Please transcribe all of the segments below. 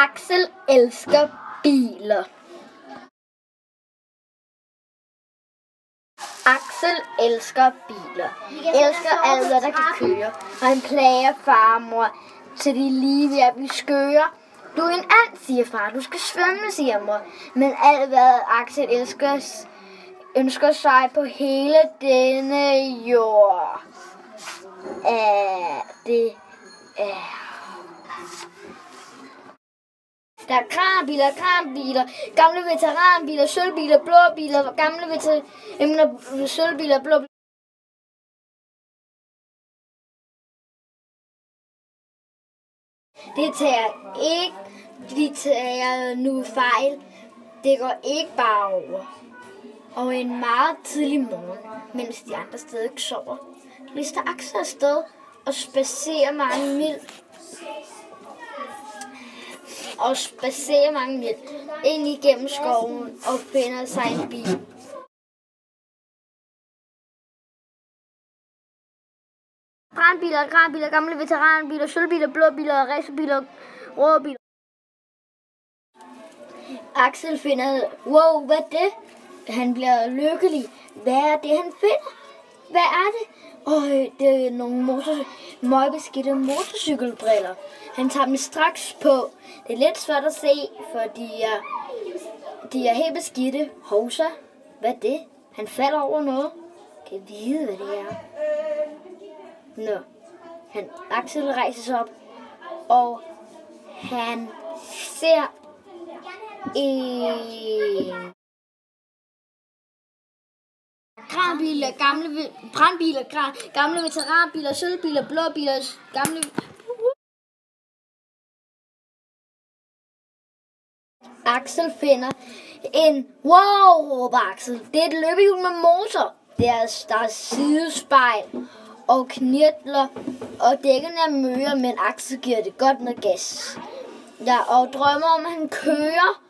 Axel elsker biler. Axel elsker biler. Elsker alt, hvad der kan køre. Og han plager far og mor, til de lige ved at blive skøre. Du er en and, siger far. Du skal svømme, siger mor. Men alt, hvad Axel ønsker sig på hele denne jord, det er... Der er kranbiler, gamle veteranbiler, sølvbiler, blå biler, gamle sølvbiler, blå biler. De tager nu fejl. Det går ikke bare over. Og en meget tidlig morgen, mens de andre stadig sover, lister Axel afsted og spacerer mange mil. Ind igennem skoven og finder sig en bil. Kranbiler, gamle veteranbiler, sølvbiler, blå biler, racerbiler, røde biler. Axel finder, wow, hvad er det? Han bliver lykkelig. Hvad er det, han finder? Hvad er det? Det er nogle møgbeskidte motorcykelbriller. Han tager dem straks på. Det er lidt svært at se, for de er helt beskidte. Hovsa, hvad er det? Han falder over noget. Kan jeg vide, hvad det er? Nå. Axel rejser sig op, og han ser en... Kranbiler, gamle veteranbiler, sølvbiler, blå biler, gamle... Axel finder en... Wow, råber Axel. Det er et løbehjul med motor. Der er sidespejl og knirtler, og dækkene er møre, men Axel giver det godt med gas. Ja, og drømmer om, at han kører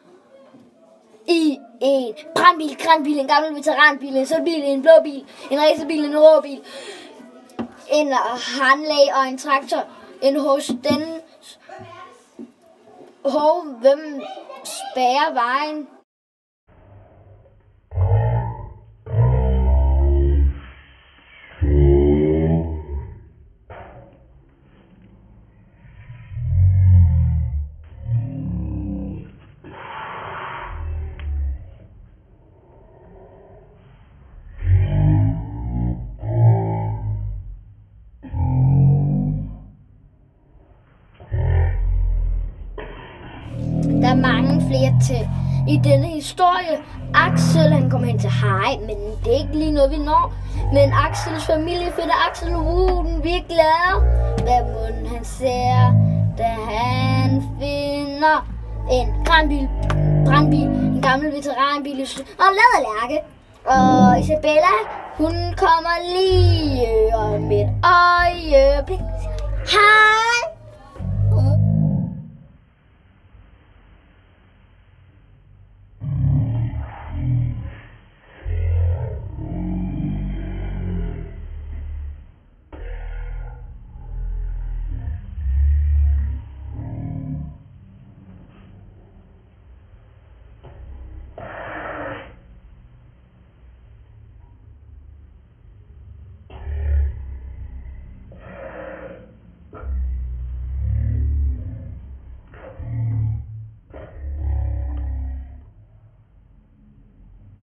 i en kranbil, en gammel veteranbil, en sølvbil, en blå bil, en racerbil, en rød bil, en handlag og en traktor. Hos den hvem spærrer vejen? Der er mange flere til i denne historie. Axel, han kommer hen til Harry, men det er ikke lige noget, vi når. Men Axels familie finder Axel den virkelig glad. Hvad munden han ser, da han finder en brandbil, en gammel veteranbil og læderlærke. Og Isabella, hun kommer lige om et øjeblik. Hej!